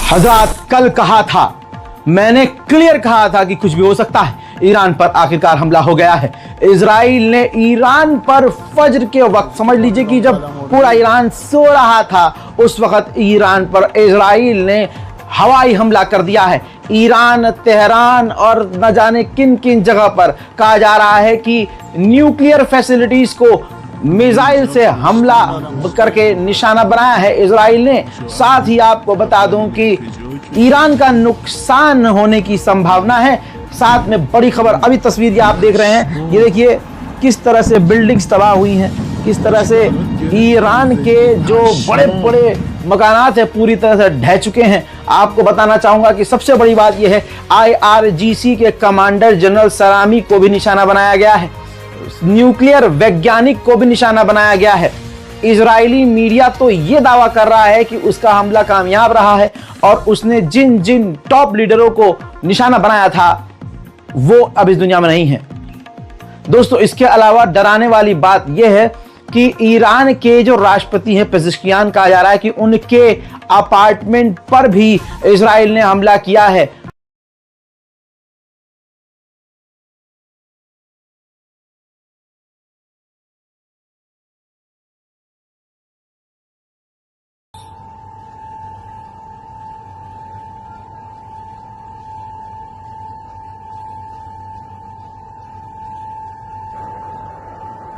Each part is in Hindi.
हजरात, कल कहा था, मैंने क्लियर कहा था कि कुछ भी हो सकता है। ईरान पर आखिरकार हमला हो गया है। इजराइल ने ईरान पर फज्र के वक्त, समझ लीजिए कि जब पूरा ईरान सो रहा था, उस वक्त ईरान पर इजराइल ने हवाई हमला कर दिया है। ईरान, तेहरान और न जाने किन किन जगह पर कहा जा रहा है कि न्यूक्लियर फैसिलिटीज को मिसाइल से हमला करके निशाना बनाया है इजराइल ने। साथ ही आपको बता दूं कि ईरान का नुकसान होने की संभावना है। साथ में बड़ी खबर, अभी तस्वीर ये आप देख रहे हैं, ये देखिए किस तरह से बिल्डिंग्स तबाह हुई हैं, किस तरह से ईरान के जो बड़े बड़े मकानात है पूरी तरह से ढह चुके हैं। आपको बताना चाहूंगा कि सबसे बड़ी बात यह है, IRGC के कमांडर जनरल सलामी को भी निशाना बनाया गया है, न्यूक्लियर वैज्ञानिक को भी निशाना बनाया गया है। इजरायली मीडिया तो यह दावा कर रहा है कि उसका हमला कामयाब रहा है और उसने जिन जिन टॉप लीडरों को निशाना बनाया था वो अब इस दुनिया में नहीं है। दोस्तों, इसके अलावा डराने वाली बात यह है कि ईरान के जो राष्ट्रपति हैं, पेज़ेश्कियान, कहा जा रहा है कि उनके अपार्टमेंट पर भी इजराइल ने हमला किया है।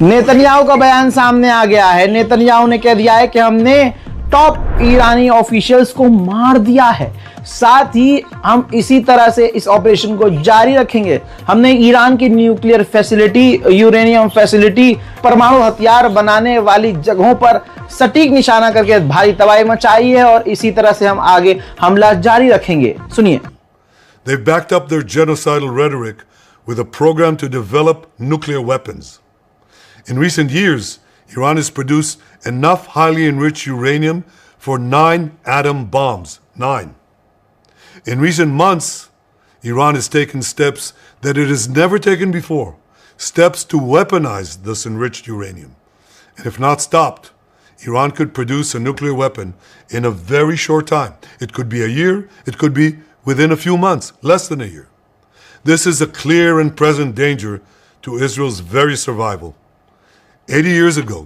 नेतन्याहू का बयान सामने आ गया है। नेतन्याहू ने कह दिया है कि हमने टॉप ईरानी ऑफिशियल्स को मार दिया है, साथ ही हम इसी तरह से इस ऑपरेशन को जारी रखेंगे। हमने ईरान की न्यूक्लियर फैसिलिटी, यूरेनियम फैसिलिटी, परमाणु हथियार बनाने वाली जगहों पर सटीक निशाना करके भारी तबाही मचाई है और इसी तरह से हम आगे हमला जारी रखेंगे। सुनिए। They've backed up their genocidal rhetoric with a program to develop nuclear weapons. In recent years, Iran has produced enough highly enriched uranium for 9 atom bombs. 9. In recent months, Iran has taken steps that it has never taken before, steps to weaponize this enriched uranium. And if not stopped, Iran could produce a nuclear weapon in a very short time. It could be a year, it could be within a few months, less than a year. This is a clear and present danger to Israel's very survival. 80 years ago,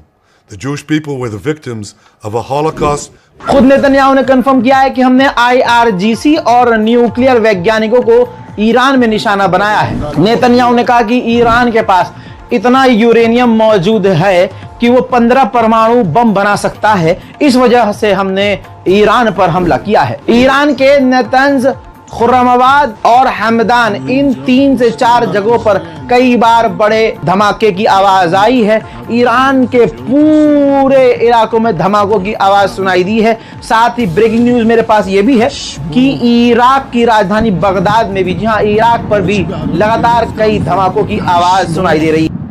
the Jewish people were the victims of a Holocaust. खुद नेतन्याहू ने कंफर्म किया है कि हमने IRGC और न्यूक्लियर वैज्ञानिकों को ईरान में निशाना बनाया है। नेतन्याहू ने कहा कि ईरान के पास इतना यूरेनियम मौजूद है कि वो 15 परमाणु बम बना सकता है। इस वजह से हमने ईरान पर हमला किया है। ईरान के नेतंज, खुर्रमाबाद और हमदान, इन 3 से 4 जगहों पर कई बार बड़े धमाके की आवाज आई है। ईरान के पूरे इलाकों में धमाकों की आवाज सुनाई दी है। साथ ही ब्रेकिंग न्यूज मेरे पास ये भी है कि इराक की राजधानी बगदाद में भी, जी हां, इराक पर भी लगातार कई धमाकों की आवाज सुनाई दे रही है।